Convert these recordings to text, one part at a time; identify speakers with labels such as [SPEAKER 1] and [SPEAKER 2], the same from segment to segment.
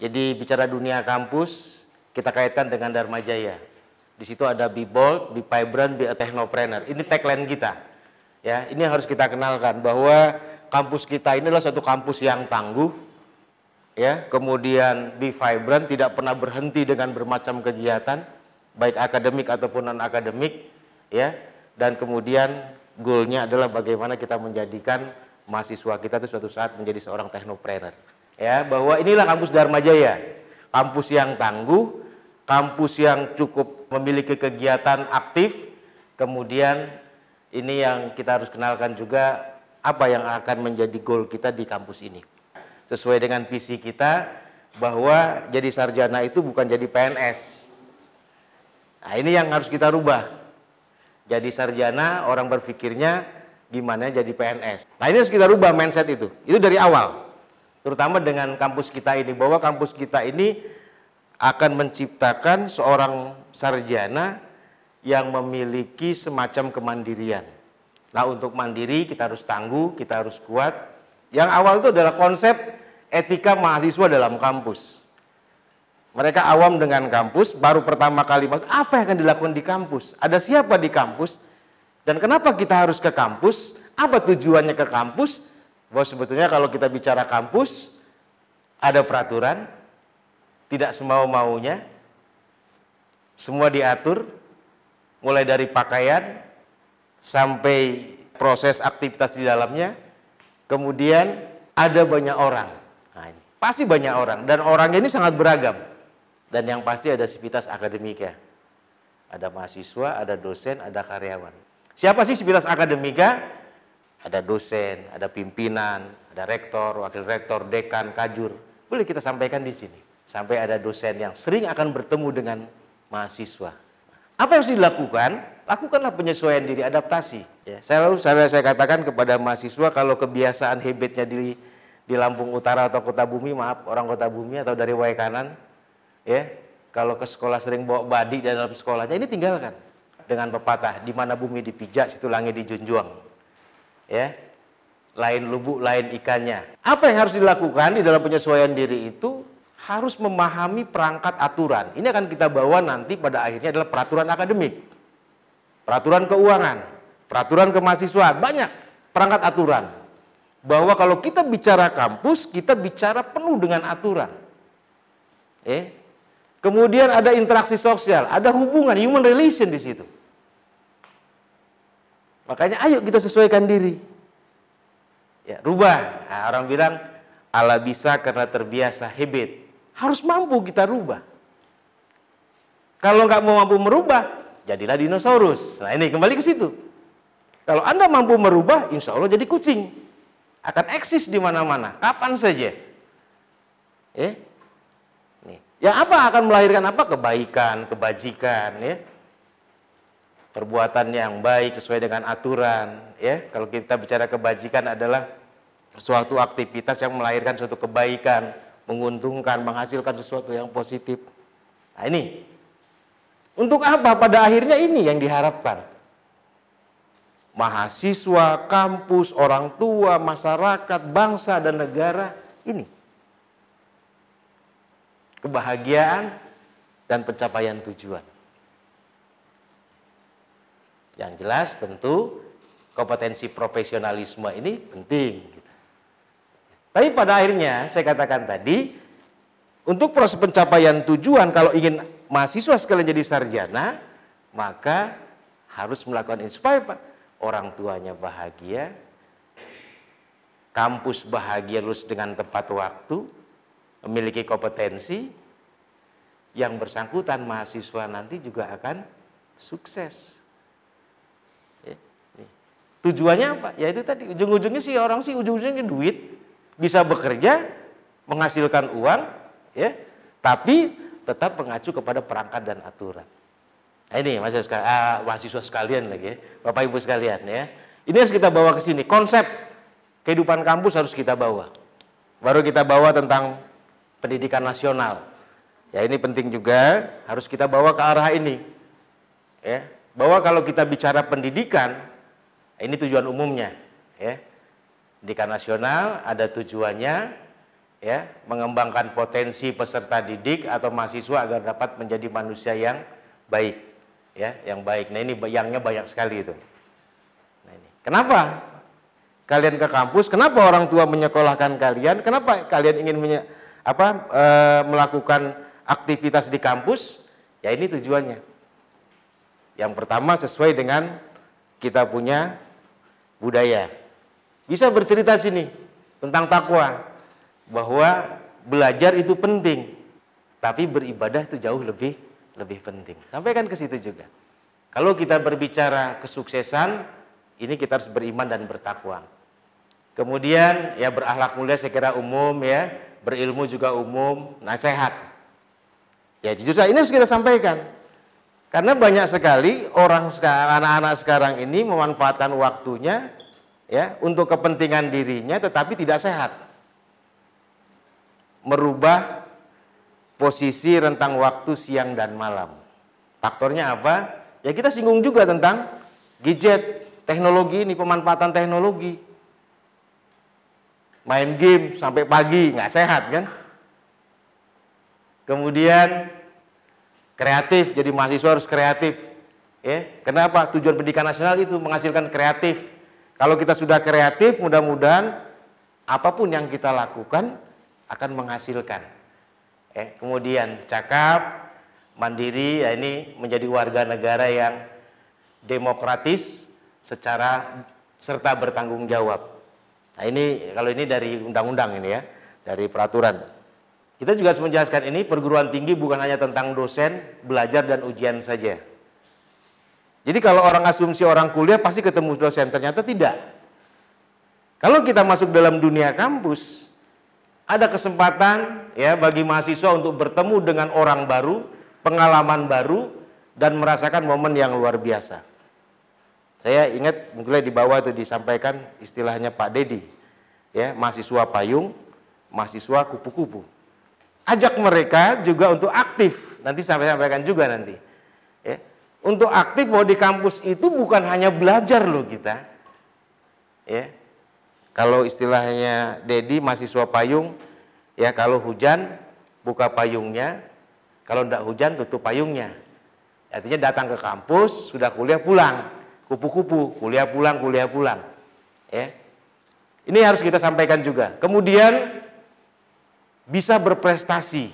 [SPEAKER 1] Jadi bicara dunia kampus, kita kaitkan dengan Dharma Jaya. Di situ ada Be Bold, Be Vibrant, Be a Technopreneur. Ini tagline kita. Ya, ini harus kita kenalkan bahwa kampus kita ini adalah satu kampus yang tangguh. Ya, kemudian Be Vibrant, tidak pernah berhenti dengan bermacam kegiatan, baik akademik ataupun non akademik. Ya, dan kemudian goalnya adalah bagaimana kita menjadikan mahasiswa kita itu suatu saat menjadi seorang technopreneur. Ya, bahwa inilah kampus Dharma Jaya, kampus yang tangguh, kampus yang cukup memiliki kegiatan aktif. Kemudian ini yang kita harus kenalkan juga, apa yang akan menjadi goal kita di kampus ini. Sesuai dengan visi kita bahwa jadi sarjana itu bukan jadi PNS. Nah, ini yang harus kita rubah. Jadi sarjana, orang berpikirnya gimana jadi PNS. Nah, ini harus kita rubah mindset itu. Itu dari awal. Terutama dengan kampus kita ini, bahwa kampus kita ini akan menciptakan seorang sarjana yang memiliki semacam kemandirian. Nah, untuk mandiri kita harus tangguh, kita harus kuat. Yang awal itu adalah konsep etika mahasiswa dalam kampus. Mereka awam dengan kampus, baru pertama kali masuk, apa yang akan dilakukan di kampus? Ada siapa di kampus? Dan kenapa kita harus ke kampus? Apa tujuannya ke kampus? Bahwa sebetulnya kalau kita bicara kampus, ada peraturan, tidak semau-maunya, semua diatur, mulai dari pakaian, sampai proses aktivitas di dalamnya, kemudian ada banyak orang. Nah, pasti banyak orang, dan orangnya ini sangat beragam. Dan yang pasti ada sivitas akademika. Ada mahasiswa, ada dosen, ada karyawan. Siapa sih sivitas akademika? Ada dosen, ada pimpinan, ada rektor, wakil rektor, dekan, kajur. Boleh kita sampaikan di sini. Sampai ada dosen yang sering akan bertemu dengan mahasiswa. Apa yang harus dilakukan? Lakukanlah penyesuaian diri, adaptasi. Ya, saya katakan kepada mahasiswa, kalau kebiasaan habitnya di Lampung Utara atau Kota Bumi, maaf, orang Kota Bumi atau dari Waikanan, ya, kalau ke sekolah sering bawa badik dalam sekolahnya, ini tinggalkan. Dengan pepatah, di mana bumi dipijak, situ langit dijunjung. Ya, lain lubuk, lain ikannya. Apa yang harus dilakukan di dalam penyesuaian diri itu? Harus memahami perangkat aturan. Ini akan kita bawa nanti pada akhirnya adalah peraturan akademik, peraturan keuangan, peraturan kemahasiswaan, banyak perangkat aturan. Bahwa kalau kita bicara kampus, kita bicara penuh dengan aturan. Kemudian ada interaksi sosial, ada hubungan, human relation di situ. Makanya ayo kita sesuaikan diri. Ya, rubah. Nah, orang bilang ala bisa karena terbiasa, habit. Harus mampu kita rubah. Kalau nggak mau mampu merubah, jadilah dinosaurus. Nah, ini kembali ke situ. Kalau Anda mampu merubah, insya Allah jadi kucing. Akan eksis di mana-mana, kapan saja. Yang apa akan melahirkan apa? Kebaikan, kebajikan, ya. Perbuatan yang baik sesuai dengan aturan, ya. Kalau kita bicara kebajikan adalah suatu aktivitas yang melahirkan suatu kebaikan, menguntungkan, menghasilkan sesuatu yang positif. Nah, ini untuk apa? Pada akhirnya ini yang diharapkan. Mahasiswa, kampus, orang tua, masyarakat, bangsa dan negara, ini kebahagiaan dan pencapaian tujuan. Yang jelas tentu kompetensi profesionalisme ini penting. Tapi pada akhirnya saya katakan tadi, untuk proses pencapaian tujuan, kalau ingin mahasiswa sekalian jadi sarjana, maka harus melakukan ini supaya orang tuanya bahagia, kampus bahagia, lulus dengan tepat waktu, memiliki kompetensi, yang bersangkutan mahasiswa nanti juga akan sukses. Tujuannya apa? Ya itu tadi, ujung-ujungnya sih orang sih ujung-ujungnya duit, bisa bekerja, menghasilkan uang, ya, tapi tetap mengacu kepada perangkat dan aturan. Nah, ini mahasiswa sekalian lagi, ya, Bapak Ibu sekalian, ya. Ini harus kita bawa ke sini. Konsep kehidupan kampus harus kita bawa. Baru kita bawa tentang pendidikan nasional. Ya, ini penting juga, harus kita bawa ke arah ini. Ya, bahwa kalau kita bicara pendidikan, ini tujuan umumnya, ya. Pendidikan nasional ada tujuannya, ya, mengembangkan potensi peserta didik atau mahasiswa agar dapat menjadi manusia yang baik, ya, yang baik. Nah, ini yangnya banyak sekali itu. Nah, ini. Kenapa kalian ke kampus? Kenapa orang tua menyekolahkan kalian? Kenapa kalian ingin melakukan aktivitas di kampus? Ya, ini tujuannya. Yang pertama, sesuai dengan kita punya budaya. Bisa bercerita sini tentang takwa, bahwa belajar itu penting, tapi beribadah itu jauh lebih penting. Sampaikan ke situ juga. Kalau kita berbicara kesuksesan, ini kita harus beriman dan bertakwa. Kemudian ya berakhlak mulia saya kira umum ya, berilmu juga umum, nasihat. Ya jujur saja ini harus kita sampaikan. Karena banyak sekali anak-anak sekarang ini memanfaatkan waktunya ya untuk kepentingan dirinya tetapi tidak sehat. Merubah posisi rentang waktu siang dan malam. Faktornya apa? Ya kita singgung juga tentang gadget, teknologi ini, pemanfaatan teknologi. Main game sampai pagi, nggak sehat kan? Kemudian kreatif, jadi mahasiswa harus kreatif. Ya, kenapa? Tujuan pendidikan nasional itu menghasilkan kreatif. Kalau kita sudah kreatif, mudah-mudahan apapun yang kita lakukan akan menghasilkan. Kemudian cakap, mandiri, ya ini menjadi warga negara yang demokratis serta bertanggung jawab. Nah ini kalau ini dari undang-undang ini ya, dari peraturan. Kita juga harus menjelaskan ini perguruan tinggi bukan hanya tentang dosen, belajar dan ujian saja. Jadi kalau orang asumsi orang kuliah pasti ketemu dosen, ternyata tidak. Kalau kita masuk dalam dunia kampus, ada kesempatan ya bagi mahasiswa untuk bertemu dengan orang baru, pengalaman baru, dan merasakan momen yang luar biasa. Saya ingat mungkin di bawah itu disampaikan istilahnya Pak Dedi, ya mahasiswa payung, mahasiswa kupu-kupu. Ajak mereka juga untuk aktif. Nanti sampaikan juga nanti. Ya. Untuk aktif bahwa di kampus itu bukan hanya belajar loh kita. Ya. Kalau istilahnya Dedi mahasiswa payung, ya kalau hujan buka payungnya, kalau tidak hujan tutup payungnya. Artinya datang ke kampus, sudah kuliah pulang, kupu-kupu, kuliah pulang. Ya. Ini harus kita sampaikan juga. Kemudian bisa berprestasi,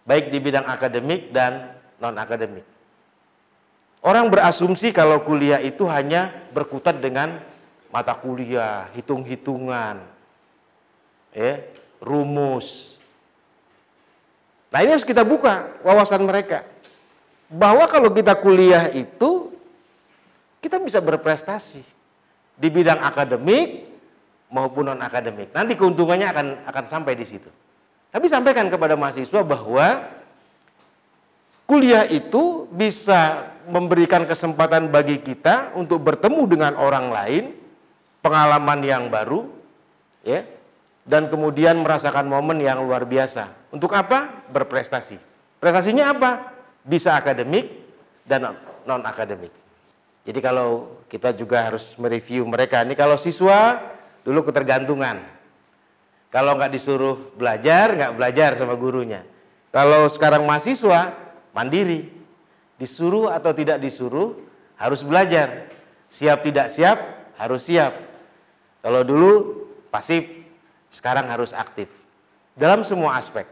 [SPEAKER 1] baik di bidang akademik dan non-akademik. Orang berasumsi kalau kuliah itu hanya berkutat dengan mata kuliah, hitung-hitungan, ya, rumus. Nah ini harus kita buka wawasan mereka. Bahwa kalau kita kuliah itu, kita bisa berprestasi di bidang akademik maupun non-akademik. Nanti keuntungannya akan sampai di situ. Tapi sampaikan kepada mahasiswa bahwa kuliah itu bisa memberikan kesempatan bagi kita untuk bertemu dengan orang lain, pengalaman yang baru, ya, dan kemudian merasakan momen yang luar biasa. Untuk apa? Berprestasi. Prestasinya apa? Bisa akademik dan non-akademik. Jadi kalau kita juga harus mereview mereka. Ini kalau siswa dulu ketergantungan. Kalau nggak disuruh belajar, nggak belajar sama gurunya. Kalau sekarang mahasiswa, mandiri. Disuruh atau tidak disuruh, harus belajar. Siap tidak siap, harus siap. Kalau dulu pasif, sekarang harus aktif. Dalam semua aspek.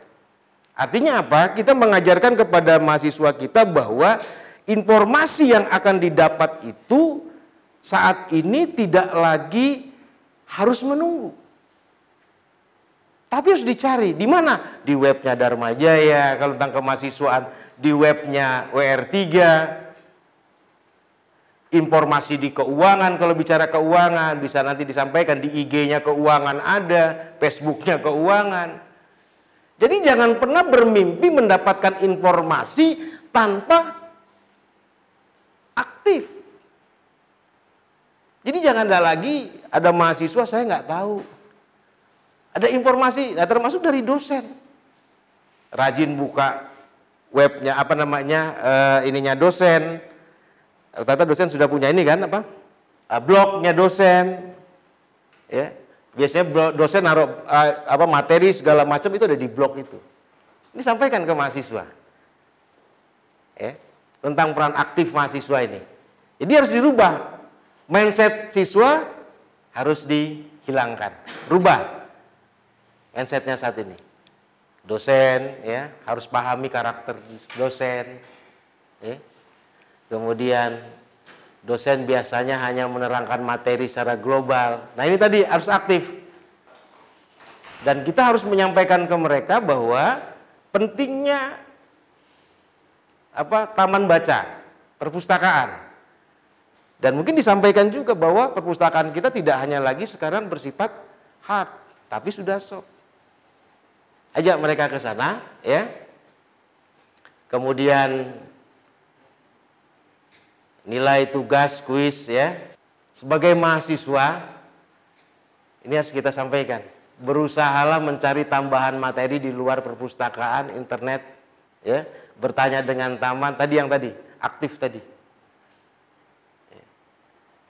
[SPEAKER 1] Artinya apa? Kita mengajarkan kepada mahasiswa kita bahwa informasi yang akan didapat itu saat ini tidak lagi harus menunggu. Tapi harus dicari. Di mana? Di webnya Dharma Jaya, kalau tentang kemahasiswaan, di webnya WR3, informasi di keuangan, kalau bicara keuangan, bisa nanti disampaikan di IG-nya keuangan ada, Facebook-nya keuangan. Jadi jangan pernah bermimpi mendapatkan informasi tanpa aktif. Jadi jangan ada lagi, ada mahasiswa saya nggak tahu. Ada informasi, nah termasuk dari dosen. Rajin buka webnya, ininya dosen. Ternyata dosen sudah punya ini kan, blognya dosen. Ya. Biasanya dosen naruh materi segala macam itu ada di blog itu. Ini sampaikan ke mahasiswa. Ya, tentang peran aktif mahasiswa ini. Jadi harus dirubah. Mindset siswa harus dihilangkan. Rubah mindsetnya saat ini. Dosen ya harus pahami karakter dosen. Ya. Kemudian dosen biasanya hanya menerangkan materi secara global. Nah ini tadi harus aktif. Dan kita harus menyampaikan ke mereka bahwa pentingnya taman baca, perpustakaan. Dan mungkin disampaikan juga bahwa perpustakaan kita tidak hanya lagi sekarang bersifat hard, tapi sudah soft. Ajak mereka ke sana, ya. Kemudian nilai tugas, kuis, ya. Sebagai mahasiswa, ini harus kita sampaikan. Berusahalah mencari tambahan materi di luar perpustakaan, internet, ya. Bertanya dengan taman, aktif tadi.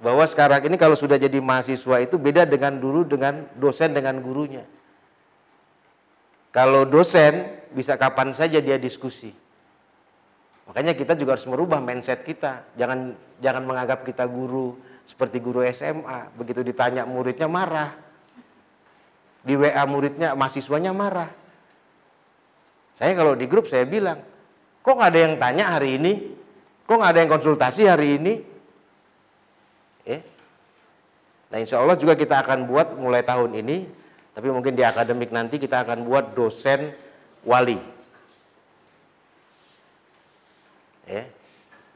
[SPEAKER 1] Bahwa sekarang ini kalau sudah jadi mahasiswa itu beda dengan dulu dengan dosen dengan gurunya. Kalau dosen bisa kapan saja dia diskusi. Makanya kita juga harus merubah mindset kita. Jangan menganggap kita guru seperti guru SMA. Begitu ditanya muridnya marah. Di WA muridnya, mahasiswanya marah. Saya kalau di grup saya bilang, kok nggak ada yang tanya hari ini? Kok nggak ada yang konsultasi hari ini? Nah insya Allah juga kita akan buat mulai tahun ini, tapi mungkin di akademik nanti kita akan buat dosen wali.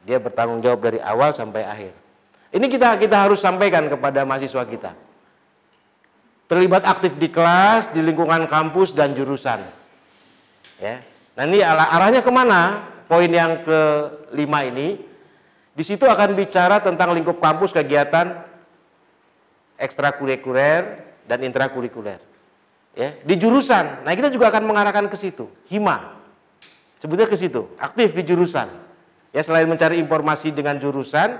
[SPEAKER 1] Dia bertanggung jawab dari awal sampai akhir. Ini kita harus sampaikan kepada mahasiswa kita. Terlibat aktif di kelas, di lingkungan kampus dan jurusan. Nah ini arahnya kemana? Poin yang kelima ini, di situ akan bicara tentang lingkup kampus, kegiatan ekstrakurikuler dan intrakurikuler. Di jurusan, nah kita juga akan mengarahkan ke situ, hima, sebutnya ke situ, aktif di jurusan. Selain mencari informasi dengan jurusan,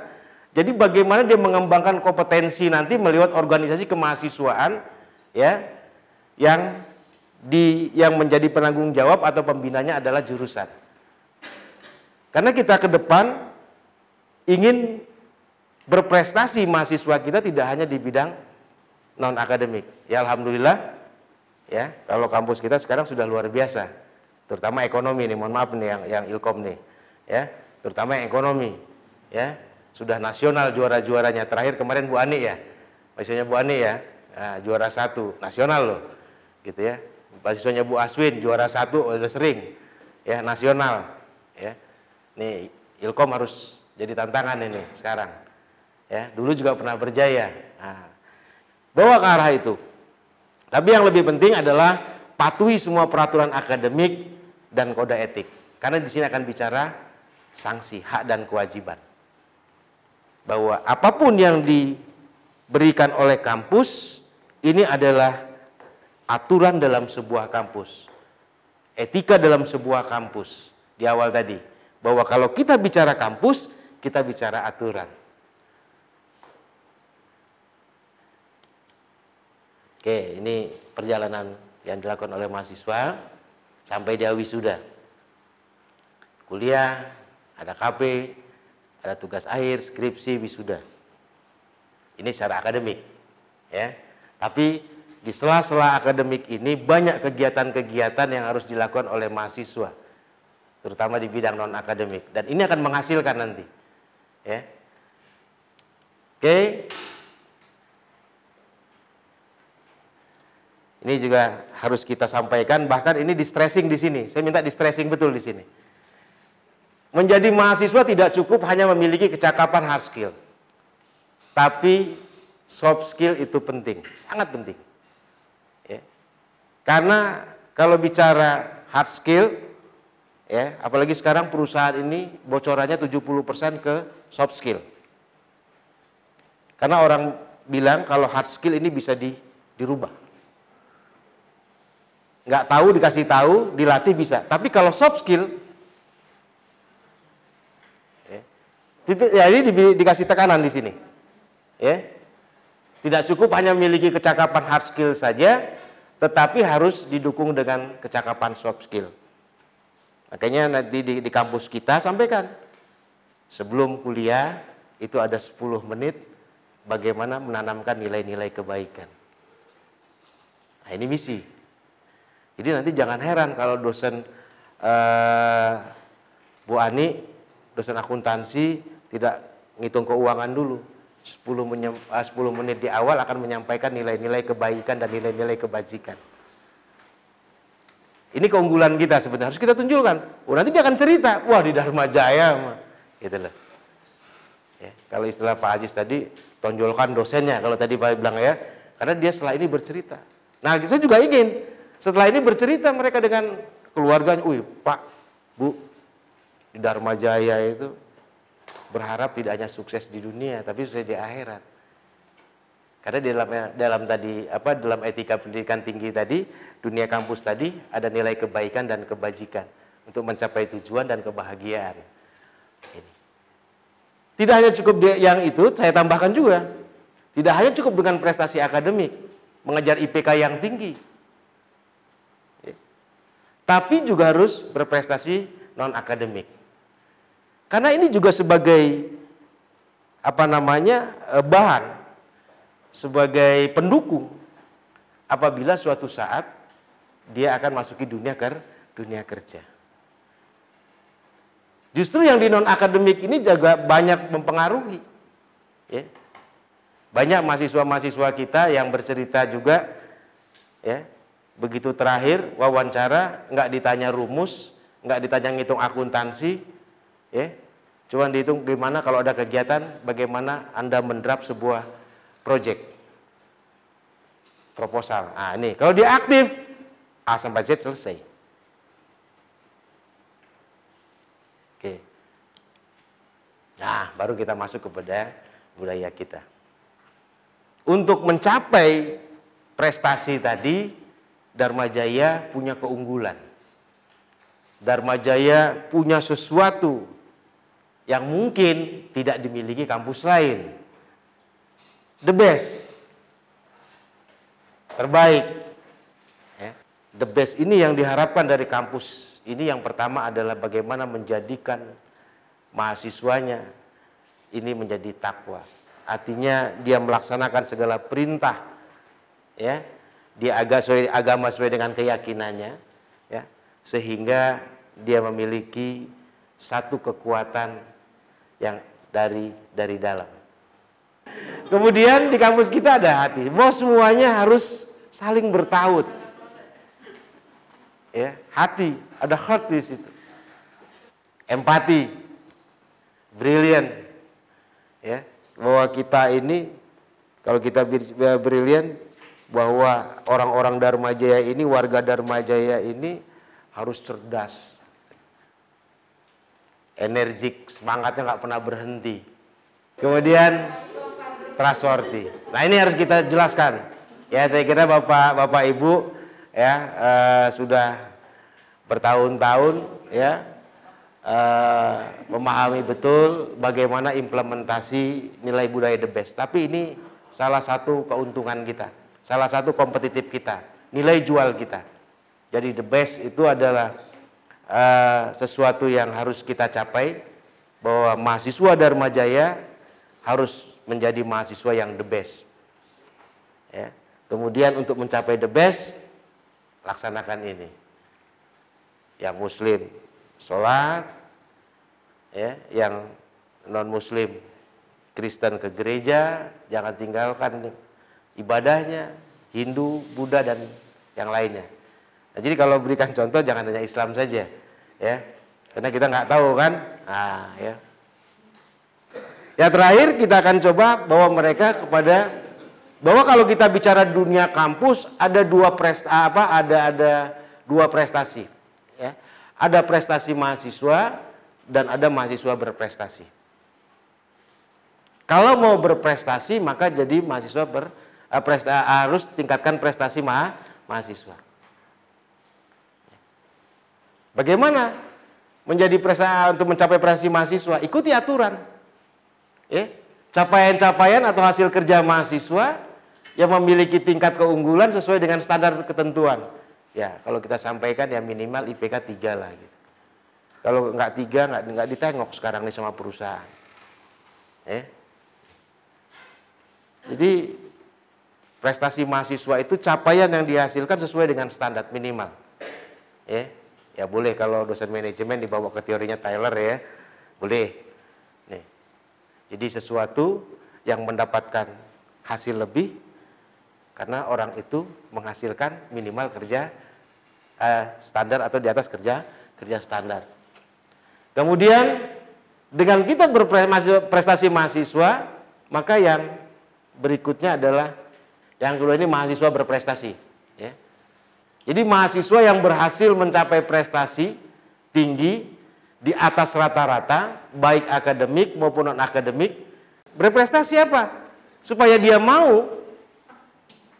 [SPEAKER 1] jadi bagaimana dia mengembangkan kompetensi nanti melihat organisasi kemahasiswaan, yang menjadi penanggung jawab atau pembinanya adalah jurusan. Karena kita ke depan ingin berprestasi, mahasiswa kita tidak hanya di bidang non akademik. Alhamdulillah, kalau kampus kita sekarang sudah luar biasa, terutama ekonomi nih. Mohon maaf nih yang Ilkom nih, terutama yang ekonomi, sudah nasional juara-juaranya. Terakhir kemarin Bu Ani mahasiswanya Bu Ani juara 1 nasional loh, gitu ya. Mahasiswanya Bu Aswin juara 1 udah sering, nasional, Nih Ilkom harus jadi tantangan ini sekarang. Dulu juga pernah berjaya. Bawa ke arah itu. Tapi yang lebih penting adalah patuhi semua peraturan akademik dan kode etik. Karena di sini akan bicara sanksi, hak dan kewajiban. Bahwa apapun yang diberikan oleh kampus, ini adalah aturan dalam sebuah kampus. Etika dalam sebuah kampus. Di awal tadi. Bahwa kalau kita bicara kampus, kita bicara aturan. Oke, ini perjalanan yang dilakukan oleh mahasiswa sampai dia wisuda. Kuliah, ada KP, ada tugas akhir, skripsi, wisuda. Ini secara akademik, Tapi di sela-sela akademik ini banyak kegiatan-kegiatan yang harus dilakukan oleh mahasiswa, terutama di bidang non akademik. Dan ini akan menghasilkan nanti, Oke. Ini juga harus kita sampaikan, bahkan ini di stressing di sini. Saya minta di stressing betul di sini. Menjadi mahasiswa tidak cukup hanya memiliki kecakapan hard skill. Tapi soft skill itu penting, sangat penting. Karena kalau bicara hard skill, apalagi sekarang perusahaan ini bocorannya 70% ke soft skill. Karena orang bilang kalau hard skill ini bisa dirubah. Nggak tahu, dikasih tahu, dilatih bisa. Tapi kalau soft skill, ini dikasih tekanan di sini. Tidak cukup hanya memiliki kecakapan hard skill saja, tetapi harus didukung dengan kecakapan soft skill. Makanya nanti di kampus kita sampaikan, sebelum kuliah itu ada 10 menit bagaimana menanamkan nilai-nilai kebaikan. Nah, ini misi. Jadi nanti jangan heran kalau dosen Bu Ani, dosen akuntansi tidak ngitung keuangan dulu. 10 menit di awal akan menyampaikan nilai-nilai kebaikan dan nilai-nilai kebajikan. Ini keunggulan kita sebenarnya, harus kita tunjukkan. Oh, nanti dia akan cerita, wah di Dharma Jaya, gitu loh. Ya, kalau istilah Pak Ajis tadi, tonjolkan dosennya, kalau tadi Pak bilang ya, karena dia setelah ini bercerita. Nah, saya juga ingin, setelah ini bercerita mereka dengan keluarganya, Pak, Bu, di Dharma Jaya itu, berharap tidak hanya sukses di dunia, tapi sukses di akhirat. Karena dalam etika pendidikan tinggi tadi, dunia kampus tadi ada nilai kebaikan dan kebajikan untuk mencapai tujuan dan kebahagiaan. Ini. Tidak hanya cukup yang itu, saya tambahkan juga. Tidak hanya cukup dengan prestasi akademik, mengejar IPK yang tinggi, tapi juga harus berprestasi non akademik. Karena ini juga sebagai bahan, sebagai pendukung apabila suatu saat dia akan masuki dunia kerja. Justru yang di non akademik ini juga banyak mempengaruhi. Ya. Banyak mahasiswa-mahasiswa kita yang bercerita juga, ya, begitu terakhir wawancara nggak ditanya rumus, nggak ditanya ngitung akuntansi. Ya, cuma dihitung gimana kalau ada kegiatan, bagaimana Anda mendraft sebuah project, proposal. Nah ini, kalau dia aktif, A sampai Z selesai. Oke. Nah, baru kita masuk kepada budaya kita. Untuk mencapai prestasi tadi, Dharma Jaya punya keunggulan. Dharma Jaya punya sesuatu yang mungkin tidak dimiliki kampus lain. The best, terbaik. Ya. The best ini yang diharapkan dari kampus ini, yang pertama adalah bagaimana menjadikan mahasiswanya ini menjadi takwa. Artinya dia melaksanakan segala perintah, ya, dia agama sesuai dengan keyakinannya, ya, sehingga dia memiliki satu kekuatan yang dari dalam. Kemudian di kampus kita ada hati. Bahwa semuanya harus saling bertaut. Ya, hati, ada heart di situ. Empati, brilliant. Ya, bahwa kita ini, kalau kita brilliant, bahwa orang-orang Dharma Jaya ini, warga Dharma Jaya ini harus cerdas, energik, semangatnya nggak pernah berhenti. Kemudian trustworthy. Nah ini harus kita jelaskan. Ya, saya kira bapak ibu ya sudah bertahun-tahun ya memahami betul bagaimana implementasi nilai budaya the best. Tapi ini salah satu keuntungan kita, salah satu kompetitif kita, nilai jual kita. Jadi the best itu adalah sesuatu yang harus kita capai, bahwa mahasiswa Dharma Jaya harus menjadi mahasiswa yang the best. Ya. Kemudian untuk mencapai the best, laksanakan ini. Yang Muslim sholat, ya, yang non Muslim Kristen ke gereja, jangan tinggalkan ibadahnya, Hindu, Buddha dan yang lainnya. Nah, jadi kalau berikan contoh jangan hanya Islam saja, ya, karena kita nggak tahu kan. Nah, ya. Ya terakhir kita akan coba bawa mereka kepada bahwa kalau kita bicara dunia kampus ada dua prestasi, ya. Ada prestasi mahasiswa dan ada mahasiswa berprestasi. Kalau mau berprestasi maka jadi mahasiswa harus tingkatkan prestasi mahasiswa. Bagaimana menjadi untuk mencapai prestasi mahasiswa? Ikuti aturan. Ya, capaian-capaian atau hasil kerja mahasiswa yang memiliki tingkat keunggulan sesuai dengan standar ketentuan. Ya, kalau kita sampaikan ya minimal IPK 3 lah gitu. Kalau nggak 3 nggak ditengok sekarang nih sama perusahaan. Jadi prestasi mahasiswa itu capaian yang dihasilkan sesuai dengan standar minimal. Ya boleh kalau dosen manajemen dibawa ke teorinya Tyler ya, boleh. Nih. Jadi sesuatu yang mendapatkan hasil lebih karena orang itu menghasilkan minimal kerja standar atau di atas kerja standar. Kemudian dengan kita berprestasi mahasiswa, maka yang berikutnya adalah yang kedua ini mahasiswa berprestasi. Ya. Jadi mahasiswa yang berhasil mencapai prestasi tinggi di atas rata-rata, baik akademik maupun non-akademik, berprestasi apa? Supaya dia mau,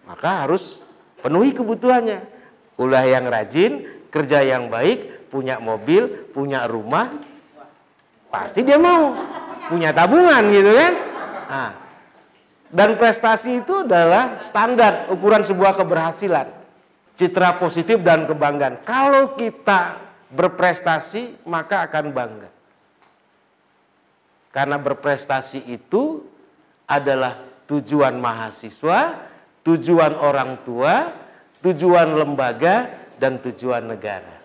[SPEAKER 1] maka harus penuhi kebutuhannya. Kuliah yang rajin, kerja yang baik, punya mobil, punya rumah, pasti dia mau. Punya tabungan gitu kan. Nah, dan prestasi itu adalah standar ukuran sebuah keberhasilan. Citra positif dan kebanggaan. Kalau kita berprestasi, maka akan bangga. Karena berprestasi itu adalah tujuan mahasiswa, tujuan orang tua, tujuan lembaga, dan tujuan negara.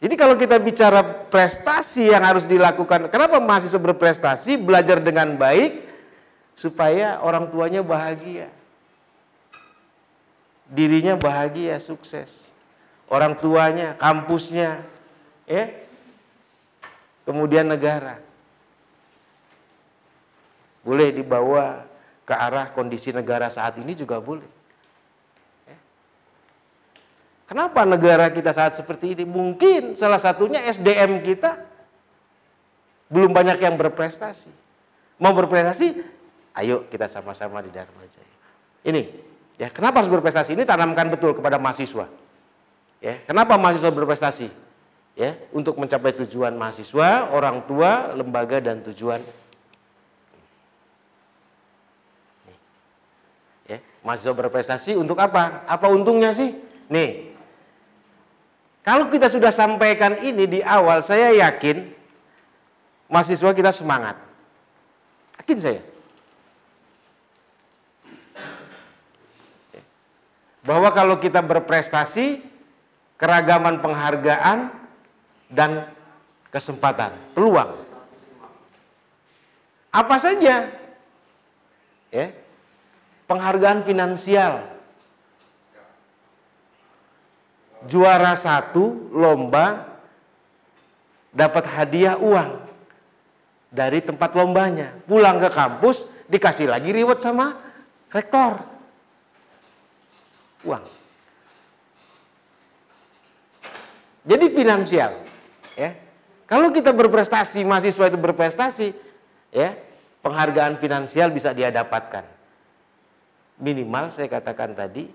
[SPEAKER 1] Jadi kalau kita bicara prestasi yang harus dilakukan, kenapa mahasiswa berprestasi, belajar dengan baik, supaya orang tuanya bahagia. Dirinya bahagia, sukses. Orang tuanya, kampusnya, kemudian negara. Boleh dibawa ke arah kondisi negara saat ini juga boleh. Kenapa negara kita saat seperti ini? Mungkin salah satunya SDM kita belum banyak yang berprestasi. Mau berprestasi? Ayo kita sama-sama di Dharma Jaya. Ini, ya kenapa harus berprestasi? Ini tanamkan betul kepada mahasiswa. Ya, kenapa mahasiswa berprestasi? Ya, untuk mencapai tujuan mahasiswa, orang tua, lembaga, dan tujuan. Ya, mahasiswa berprestasi untuk apa? Apa untungnya sih? Nih. Kalau kita sudah sampaikan ini di awal, saya yakin mahasiswa kita semangat. Yakin saya. Bahwa kalau kita berprestasi, keragaman penghargaan dan kesempatan, peluang. Apa saja? Ya. Penghargaan finansial. Juara 1 lomba dapat hadiah uang dari tempat lombanya. Pulang ke kampus dikasih lagi reward sama rektor. Uang. Jadi finansial. Ya. Kalau kita berprestasi, mahasiswa itu berprestasi, ya, penghargaan finansial bisa dia dapatkan. Minimal saya katakan tadi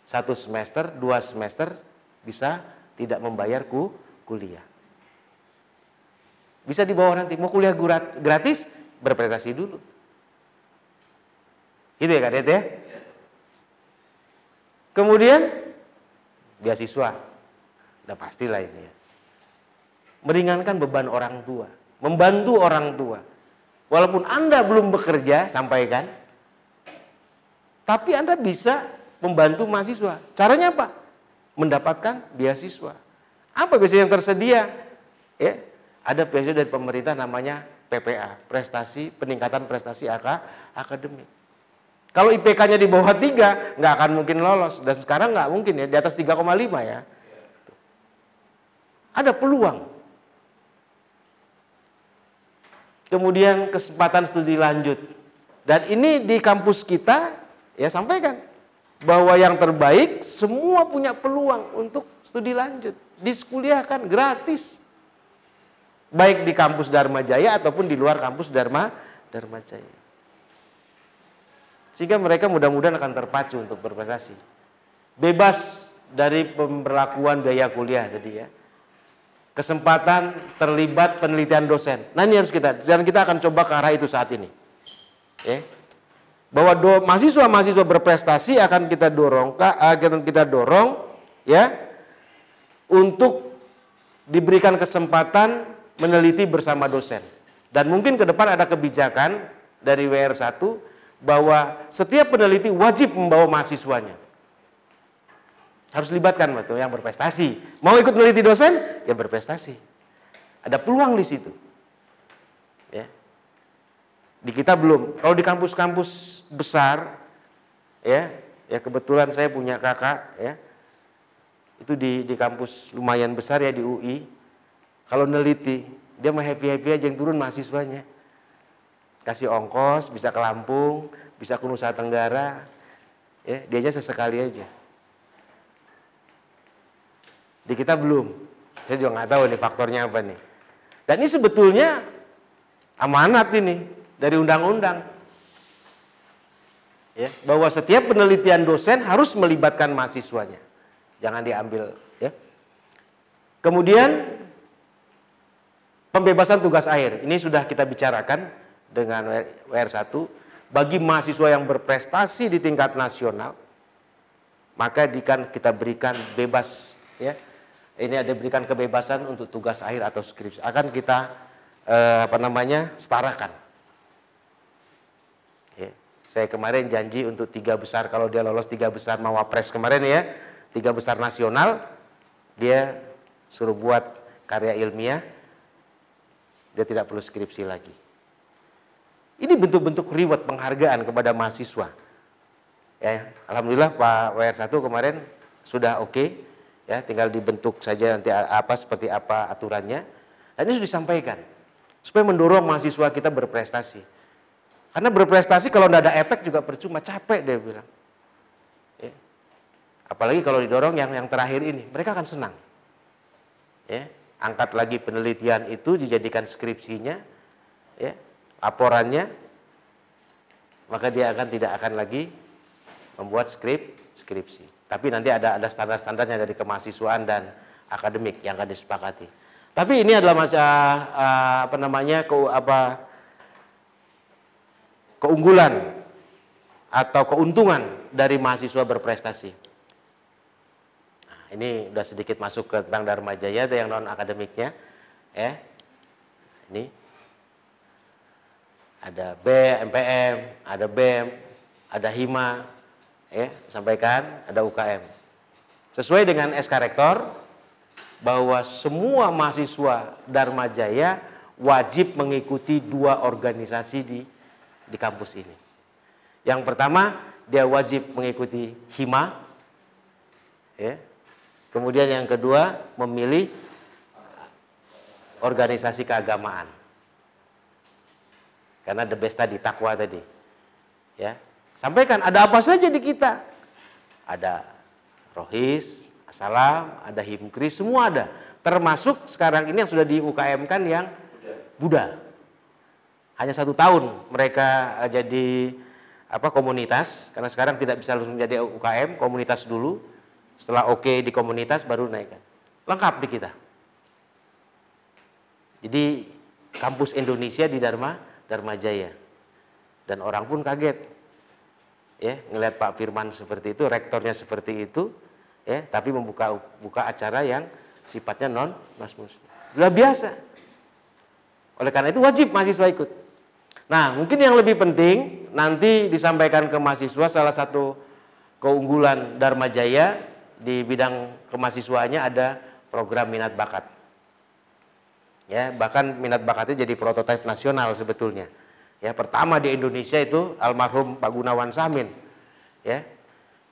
[SPEAKER 1] 1 semester, 2 semester bisa tidak membayar kuliah. Bisa di bawah nanti, mau kuliah gratis, berprestasi dulu. Gitu ya Kak Det ya? Kemudian, beasiswa. Udah pastilah ini ya. Meringankan beban orang tua. Membantu orang tua. Walaupun Anda belum bekerja, sampaikan. Tapi Anda bisa membantu mahasiswa. Caranya apa? Mendapatkan beasiswa. Apa beasiswa yang tersedia? Ya, ada beasiswa dari pemerintah namanya PPA, peningkatan prestasi akademik. Kalau IPK-nya di bawah 3, nggak akan mungkin lolos. Dan sekarang nggak mungkin ya, di atas 3,5 ya. Ada peluang. Kemudian kesempatan studi lanjut. Dan ini di kampus kita, ya sampaikan. Bahwa yang terbaik semua punya peluang untuk studi lanjut. Diskuliahkan gratis. Baik di kampus Dharma Jaya ataupun di luar kampus Dharma Jaya. Sehingga mereka mudah-mudahan akan terpacu untuk berprestasi. Bebas dari pemberlakuan biaya kuliah tadi ya. Kesempatan terlibat penelitian dosen. Nah ini harus kita, dan kita akan coba ke arah itu saat ini. Ya. bahwa mahasiswa-mahasiswa berprestasi akan kita dorong ya untuk diberikan kesempatan meneliti bersama dosen. Dan mungkin ke depan ada kebijakan dari WR1 bahwa setiap peneliti wajib membawa mahasiswanya. Harus libatkan betul yang berprestasi. Mau ikut meneliti dosen? Ya berprestasi. Ada peluang di situ. Ya. Di kita belum. Kalau di kampus-kampus besar, ya kebetulan saya punya kakak, ya, itu di kampus lumayan besar ya di UI. Kalau neliti, dia mah happy-happy aja yang turun mahasiswanya. Kasih ongkos, bisa ke Lampung, bisa ke Nusa Tenggara, ya, dia aja sesekali aja. Di kita belum. Saya juga nggak tahu nih faktornya apa nih. Dan ini sebetulnya amanat ini dari undang-undang. Ya, bahwa setiap penelitian dosen harus melibatkan mahasiswanya. Jangan diambil, ya. Kemudian pembebasan tugas akhir. Ini sudah kita bicarakan dengan WR1. Bagi mahasiswa yang berprestasi di tingkat nasional, maka kita berikan bebas, ya. Ini ada berikan kebebasan untuk tugas akhir atau skripsi. Akan kita setarakan. Ya. Saya kemarin janji untuk 3 besar, kalau dia lolos 3 besar Mawapres kemarin ya, 3 besar nasional, dia suruh buat karya ilmiah, dia tidak perlu skripsi lagi. Ini bentuk-bentuk reward penghargaan kepada mahasiswa. Ya, alhamdulillah Pak WR1 kemarin sudah oke. Ya, tinggal dibentuk saja nanti seperti apa aturannya. Dan ini sudah disampaikan supaya mendorong mahasiswa kita berprestasi. Karena berprestasi kalau tidak ada efek juga percuma, capek dia bilang. Ya. Apalagi kalau didorong yang terakhir ini, mereka akan senang. Ya, angkat lagi penelitian itu dijadikan skripsinya, ya, laporannya, maka dia tidak akan lagi membuat skripsi. Tapi nanti ada standar-standarnya dari kemahasiswaan dan akademik yang akan disepakati. Tapi ini adalah keunggulan atau keuntungan dari mahasiswa berprestasi. Nah, ini udah sedikit masuk ke tentang Dharma Jaya yang non akademiknya, ya. Ini ada MPM, ada BEM, ada HIMA, ya, sampaikan, ada UKM. Sesuai dengan SK Rektor bahwa semua mahasiswa Dharma Jaya wajib mengikuti 2 organisasi di kampus ini. Yang pertama, dia wajib mengikuti HIMA, ya. Kemudian yang kedua, memilih organisasi keagamaan. Karena the best tadi, takwa tadi, ya. Sampaikan ada apa saja di kita. Ada Rohis, Asalam, ada Himkris, semua ada. Termasuk sekarang ini yang sudah di UKM kan yang Buddha. Hanya 1 tahun mereka jadi komunitas, karena sekarang tidak bisa langsung menjadi UKM, komunitas dulu. Setelah oke di komunitas baru naikkan. Lengkap di kita. Jadi kampus Indonesia di Dharma Jaya. Dan orang pun kaget. Ya, ngelihat Pak Firman seperti itu, rektornya seperti itu, ya, tapi buka acara yang sifatnya non-muslim. Sudah biasa. Oleh karena itu wajib mahasiswa ikut. Nah, mungkin yang lebih penting nanti disampaikan ke mahasiswa salah satu keunggulan Dharma Jaya di bidang kemahasiswaannya ada program minat bakat. Ya, bahkan minat bakatnya jadi prototipe nasional sebetulnya. Ya, pertama di Indonesia itu almarhum Pak Gunawan Samin. Ya.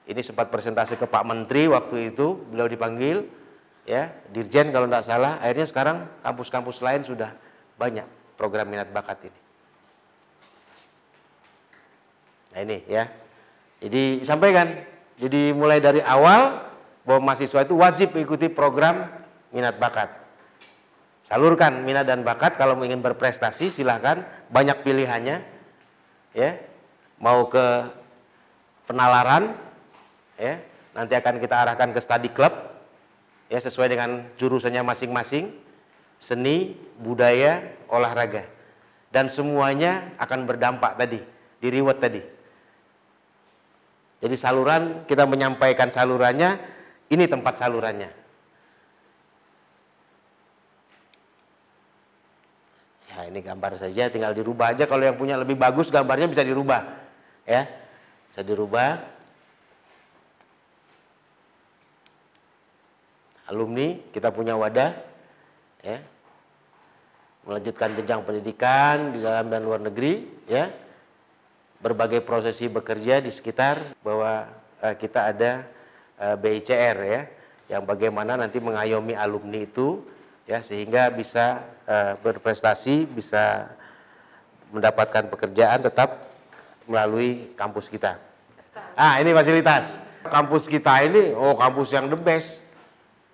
[SPEAKER 1] Ini sempat presentasi ke Pak Menteri waktu itu, beliau dipanggil, ya, Dirjen kalau tidak salah. Akhirnya sekarang kampus-kampus lain sudah banyak program minat bakat ini. Nah, ini ya. Jadi sampaikan. Jadi mulai dari awal bahwa mahasiswa itu wajib mengikuti program minat bakat. Salurkan minat dan bakat, kalau ingin berprestasi silahkan, banyak pilihannya, ya. Mau ke penalaran, ya, nanti akan kita arahkan ke study club, ya, sesuai dengan jurusannya masing-masing, seni, budaya, olahraga, dan semuanya akan berdampak tadi, di reward tadi. Jadi saluran, kita menyampaikan salurannya, ini tempat salurannya. Ya, ini gambar saja, tinggal dirubah aja. Kalau yang punya lebih bagus gambarnya bisa dirubah, ya, bisa dirubah. Alumni, kita punya wadah, ya, melanjutkan jenjang pendidikan di dalam dan luar negeri, ya. Berbagai prosesi bekerja di sekitar, bahwa kita ada BICR, ya, yang bagaimana nanti mengayomi alumni itu, ya, sehingga bisa berprestasi, bisa mendapatkan pekerjaan tetap melalui kampus kita. Ini fasilitas kampus kita ini, kampus yang the best,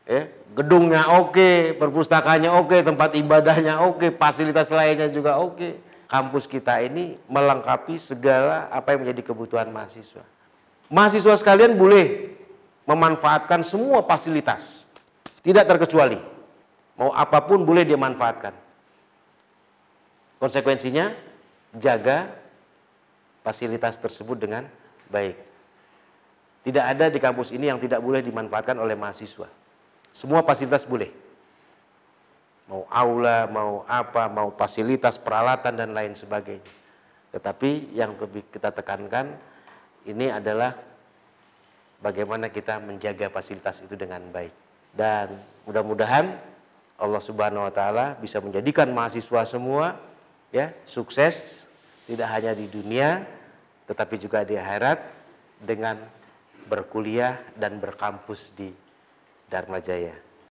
[SPEAKER 1] ya. Gedungnya oke, perpustakaannya oke, tempat ibadahnya oke, fasilitas lainnya juga oke. Kampus kita ini melengkapi segala apa yang menjadi kebutuhan mahasiswa. Mahasiswa sekalian boleh memanfaatkan semua fasilitas, tidak terkecuali. Mau apapun boleh dia manfaatkan. Konsekuensinya, jaga fasilitas tersebut dengan baik. Tidak ada di kampus ini yang tidak boleh dimanfaatkan oleh mahasiswa. Semua fasilitas boleh. Mau aula, mau apa, mau fasilitas, peralatan, dan lain sebagainya. Tetapi yang lebih kita tekankan, ini adalah bagaimana kita menjaga fasilitas itu dengan baik. Dan mudah-mudahan Allah Subhanahu wa Ta'ala bisa menjadikan mahasiswa semua, ya, sukses, tidak hanya di dunia, tetapi juga di akhirat, dengan berkuliah dan berkampus di Dharma Jaya.